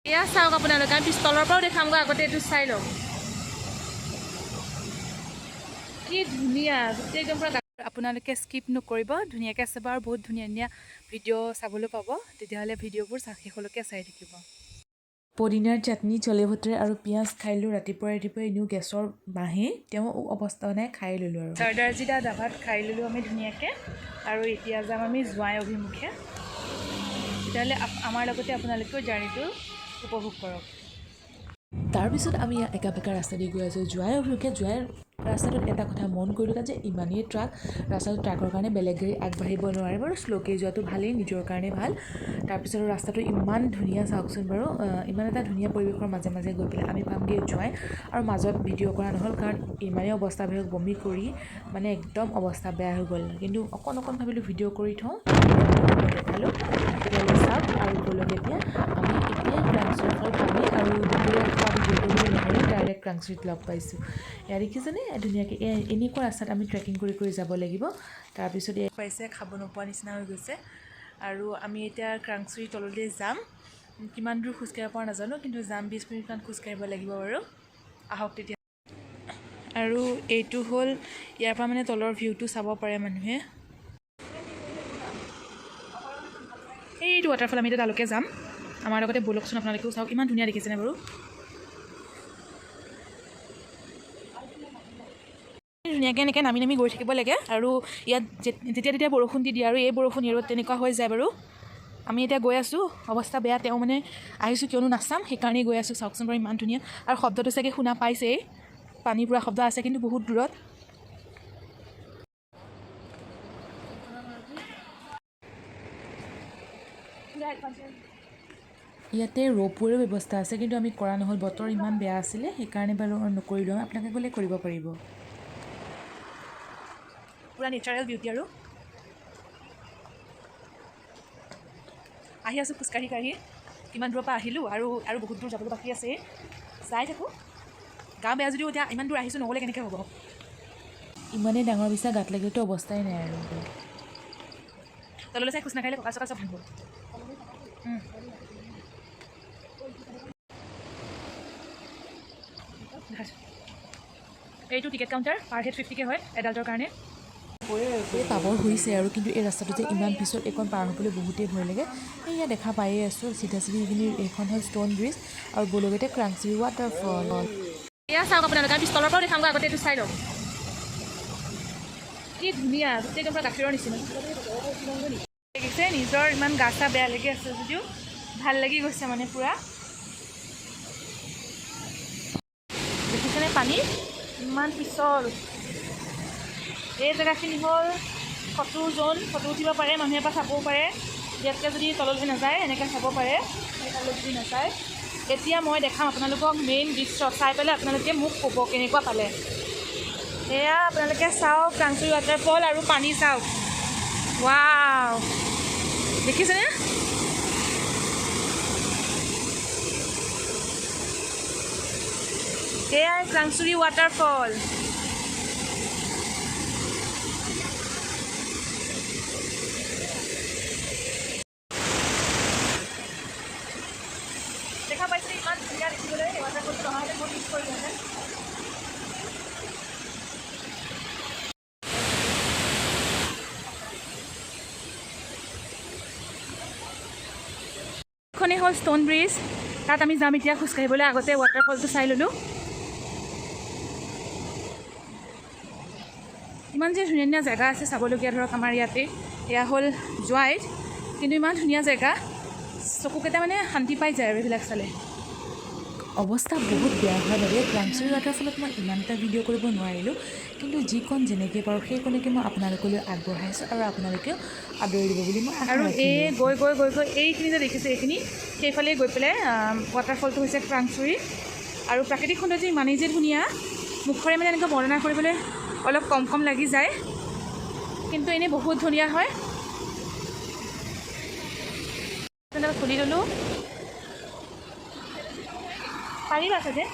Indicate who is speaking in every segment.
Speaker 1: এয়া চাওক আপোনালোকে আমি পিষ্টলৰ পৰাও দেখামগৈ আগতে এইটো চাই লওক কি ধুনীয়া গোটেই একদম পুৰা আপোনালোকে স্কিপ নকৰিব ধুনীয়াকৈ চাব আৰু বহুত ধুনীয়া ধুনীয়া ভিডিঅ' চাবলৈ পাব তেতিয়াহ'লে ভিডিঅ'বোৰ শেষলৈকে চাই থাকিব পদিনাৰ চাটনি চলে ভটৰে আৰু পিঁয়াজ খাই লৈ ৰাতিপুৱাই এনেও গেছৰ বাঁহে তেওঁ অৱস্থা নাই খাই ল'লোঁ আৰু চাৰ্দাৰজিদা দাভাত খাই ল'লোঁ আমি ধুনীয়াকৈ আৰু এতিয়া যাম আমি জোৱাই অভিমুখে তেতিয়াহ'লে আমাৰ লগতে আপোনালোকেও জাৰ্ণিটো উপভোগ কৰক তাৰপিছত আমি একা বেকা ৰাস্তা দি গৈ আছোঁ জোৱাই অভিমুখে জোৱাই ৰাস্তাটোত এটা কথা মন কৰিলোঁ যে ইমানেই ৰাস্তাটো ট্ৰাকৰ কাৰণে বেলেগ গাড়ী আগবাঢ়িব নোৱাৰে বাৰু শ্ল'কৈ যোৱাটো ভালেই নিজৰ কাৰণে ভাল তাৰপিছত ৰাস্তাটো ইমান ধুনীয়া চাওকচোন বাৰু ইমান এটা ধুনীয়া পৰিৱেশৰ মাজে মাজে গৈ পেলাই আমি পামগৈ জোৱাই আৰু মাজত ভিডিঅ' কৰা নহ'ল কাৰণ ইমানেই অৱস্থা বেয়া বমি কৰি মানে একদম অৱস্থা বেয়া হৈ গ'ল কিন্তু অকণ ভাবিলোঁ ভিডিঅ' কৰি থওঁ দেখালোঁ তেতিয়াহ'লে চাওক আৰু ব'লক এতিয়া আমি এতিয়াই ক্ৰাংচুৰিৰ ফালে পামেই আৰু দুপৰীয়া আমি গৈ নহ'লে ডাইৰেক্ট ক্ৰাংচুৰিত লগ পাইছোঁ এয়া দেখিছেনে ধুনীয়াকৈ এনেকুৱা ৰাস্তাত আমি ট্ৰেকিং কৰি যাব লাগিব তাৰপিছত এয়া পাইছে খাব নোপোৱা নিচিনা হৈ গৈছে আৰু আমি এতিয়া ক্ৰাংচুৰিৰ তললৈ যাম কিমান দূৰ খোজকাঢ়িব পৰা নাজানো কিন্তু যাম 20 মিনিটমান খোজকাঢ়িব লাগিব বাৰু আহক তেতিয়া আৰু এইটো হ'ল ইয়াৰ পৰা মানে তলৰ ভিউটো চাব পাৰে মানুহে এইটো ৱাটাৰফল আমি এতিয়া তালৈকে যাম আমাৰ লগতে ব'লকচোন আপোনালোকেও চাওক ইমান ধুনীয়া দেখিছেনে বাৰু ধুনীয়াকৈ এনেকৈ নামি গৈ থাকিব লাগে আৰু ইয়াত যেতিয়া তেতিয়া বৰষুণ দি দিয়ে আৰু এই বৰষুণ ইয়াত তেনেকুৱা হৈ যায় বাৰু আমি এতিয়া গৈ আছোঁ অৱস্থা বেয়া তেওঁ মানে আহিছোঁ কিয়নো নাচাম সেইকাৰণেই গৈ আছোঁ চাওকচোন বাৰু ইমান ধুনীয়া আৰু শব্দটো চাগে শুনা পাইছেই পানী পুৰা শব্দ আছে কিন্তু বহুত দূৰত ইয়াতে ৰ'পৱেৰো ব্যৱস্থা আছে কিন্তু আমি কৰা নহ'ল বতৰ ইমান বেয়া আছিলে সেইকাৰণে বাৰু নকৰিলোঁ আপোনালোকে গ'লে কৰিব পাৰিব পুৰা নেচাৰেল বিউটি আৰু আহি আছোঁ খোজকাঢ়ি কিমান দূৰৰ পৰা আহিলোঁ আৰু বহুত দূৰ যাবলৈ বাকী আছে চাই থাকোঁ গা বেয়া যদিও এতিয়া ইমান দূৰ আহিছোঁ নগ'লে কেনেকৈ হ'ব ইমানেই ডাঙৰ বিচাৰ গাত লাগিলেতো অৱস্থাই নাই আৰু তললৈ চাই খোজ নাকাঢ়িলে কঁকাল চকাল চব ভাঙিব এইটো টিকেট কাউণ্টাৰ পাৰ হেড 50কৈ হয় এডাল্টৰ কাৰণে পাবৰ হৈছে আৰু কিন্তু এই ৰাস্তাটো যে ইমান পিছত এইখন পাৰ হ'বলৈ বহুতেই ভয় লাগে এয়া দেখা পায়ে আছোঁ চিধা এইখিনি এইখন হ'ল ষ্ট'ন ব্ৰিজ আৰু বলগতে ক্ৰাংচুৰি ৱাটাৰফল এয়া চাওক আপোনালোকে আমি পিষ্টলৰ পৰাও দেখামগৈ আগতে এইটো চাই লওক কি ধুনীয়া গোটেই একদম গাখীৰৰ নিচিনা দেখিছে নিজৰ ইমান গা চা বেয়া লাগি আছে যদিও ভাল লাগি গৈছে মানে পূৰা দেখিছেনে পানী ইমান পিছল এই জেগাখিনি হ'ল ফটো জ'ন ফটো উঠিব পাৰে মানুহে পৰা চাবও পাৰে ইয়াতকৈ যদি তললৈ নাযায় এনেকৈ চাব পাৰে তললৈ যদি নাযায় এতিয়া মই দেখাম আপোনালোকক মেইন দৃশ্য চাই পেলাই আপোনালোকে মোক ক'ব কেনেকুৱা পালে এয়া আপোনালোকে চাওক ক্ৰাংচুৰি ৱাটাৰফল আৰু পানী চাওক ৱাও দেখিছেনে এয়াই ক্ৰাংচুৰি ৱাটাৰফল দেখা পাইছে ইমান ধুনীয়া দেখিবলৈ এই ৱাটাৰফলটো নহ'লে বহুত মিছ কৰিলেহেঁতেন এইখনেই হ'ল ষ্ট'ন ব্ৰিজ তাত আমি যাম এতিয়া খোজকাঢ়িবলৈ আগতে ৱাটাৰফলটো চাই ল'লোঁ ইমান যে ধুনীয়া ধুনীয়া জেগা আছে চাবলগীয়া ধৰক আমাৰ ইয়াতে এয়া হ'ল জোৱাইত কিন্তু ইমান ধুনীয়া জেগা চকুকেইটা মানে শান্তি পাই যায় আৰু এইবিলাক চালে অৱস্থা বহুত বেয়া হোৱাৰ বাবে ক্ৰাংচুৰি ৱাটাৰফলত মই ইমান এটা ভিডিঅ' কৰিব নোৱাৰিলোঁ কিন্তু যিকণ যেনেকৈ পাৰোঁ সেইকণকে মই আপোনালোকলৈ আগবঢ়াইছোঁ আৰু আপোনালোকেও আদৰি দিব বুলি মই আৰু এই গৈ এইখিনি যে দেখিছে এইখিনি সেইফালে গৈ পেলাই ৱাটাৰফলটো হৈছে ক্ৰাংচুৰি আৰু প্ৰাকৃতিক সৌন্দৰ্য ইমানেই যে ধুনীয়া মুখৰে মানে এনেকৈ বৰ্ণনা কৰিবলৈ অলপ কম লাগি যায় কিন্তু এনেই বহুত ধুনীয়া হয় খুলি ল'লোঁ পাৰিবা চাগে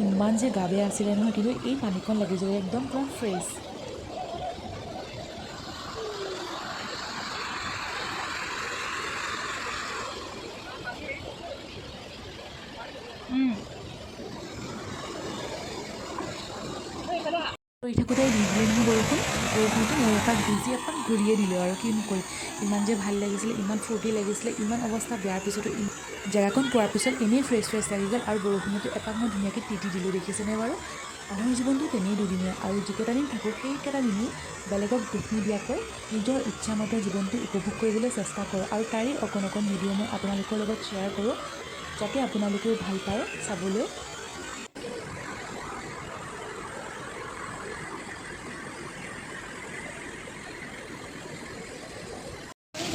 Speaker 1: ইমান যে গা বেয়া আছিলে নহয় কিন্তু এই পানীখন লাগি যায় একদম পূৰা ফ্ৰেছ কৰি থাকোঁতে দিদিয়ে নহয় বৰষুণটো মোৰ এপাক ভিজি অকণ ঘূৰিয়ে দিলোঁ আৰু কিনো কৰি ইমান যে ভাল লাগিছিলে ইমান ফূৰ্তি লাগিছিলে ইমান অৱস্থা বেয়াৰ পিছতো জেগাকণ পোৱাৰ পিছত এনেই ফ্ৰেছ লাগি গ'ল আৰু বৰষুণতো এপাক মই ধুনীয়াকৈ তিতি দিলোঁ দেখিছেনে বাৰু মানুহৰ জীৱনটো তেনেই দুদিনীয়া আৰু যিকেইটা দিন থাকোঁ সেইকেইটা দিনেই বেলেগক দুখ নিদিয়াকৈ নিজৰ ইচ্ছামতে জীৱনটো উপভোগ কৰিবলৈ চেষ্টা কৰোঁ আৰু তাৰে অকণ ভিডিঅ' মই আপোনালোকৰ লগত শ্বেয়াৰ কৰোঁ যাতে আপোনালোকেও ভাল পায় চাবলৈ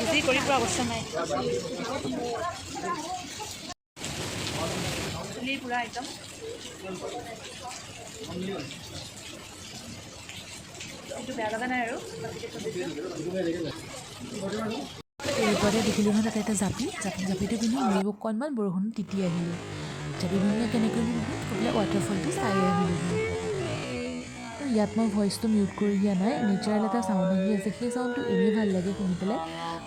Speaker 1: বিজি কৰি পৰা অৱস্থা নাই চুলি পুৰা একদম এইটো বেয়া লগা নাই আৰু এইবাৰে দেখিলোঁ নহয় তাতে এটা জাপিটো পিন্ধি ময়ো অকণমান বৰষুণ তিতি আহিলোঁ জাপি পিন্ধিলে কেনেকৈ বোলে ৱাটাৰফলটো চাই আহিলোঁ ইয়াত মই ভইচটো মিউট কৰি দিয়া নাই নেচাৰেল এটা চাউণ্ড আহি আছে সেই চাউণ্ডটো এনেই ভাল লাগে শুনি পেলাই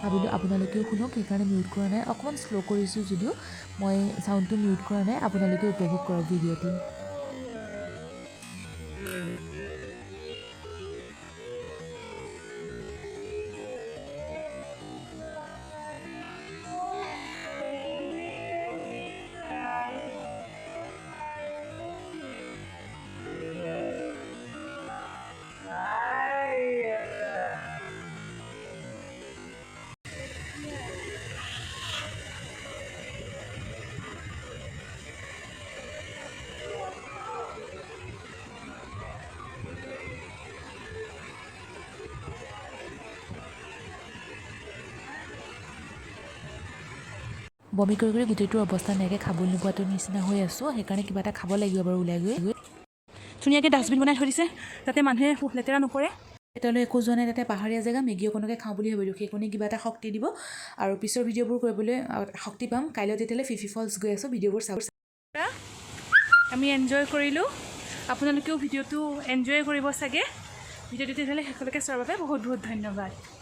Speaker 1: ভাবিলোঁ আপোনালোকেও শুনক সেইকাৰণে মিউট কৰা নাই অকণমান শ্ল' কৰিছোঁ যদিও মই চাউণ্ডটো মিউট কৰা নাই আপোনালোকে উপভোগ কৰক ভিডিঅ'টো বমি কৰি গোটেইটো অৱস্থা নাইকৈ খাবলৈ নোপোৱাটোৰ নিচিনা হৈ আছোঁ সেইকাৰণে কিবা এটা খাব লাগিব বাৰু ওলাই গৈ ধুনীয়াকৈ ডাষ্টবিন বনাই থৈ দিছে যাতে মানুহে লেতেৰা নকৰে এতিয়ালৈ একো যোৱা নাই তাতে পাহাৰীয়া জেগা মেগী অকণকে খাওঁ বুলি ভাবিলোঁ সেইকণে কিবা এটা শক্তি দিব আৰু পিছৰ ভিডিঅ'বোৰ কৰিবলৈ শক্তি পাম কাইলৈ তেতিয়ালৈ ফিফি ফলছ গৈ আছোঁ ভিডিঅ'বোৰ চাব আমি এনজয় কৰিলোঁ আপোনালোকেও ভিডিঅ'টো এনজয় কৰিব চাগে ভিডিঅ'টো তেতিয়াহ'লে শেষলৈকে চোৱাৰ বাবে বহুত ধন্যবাদ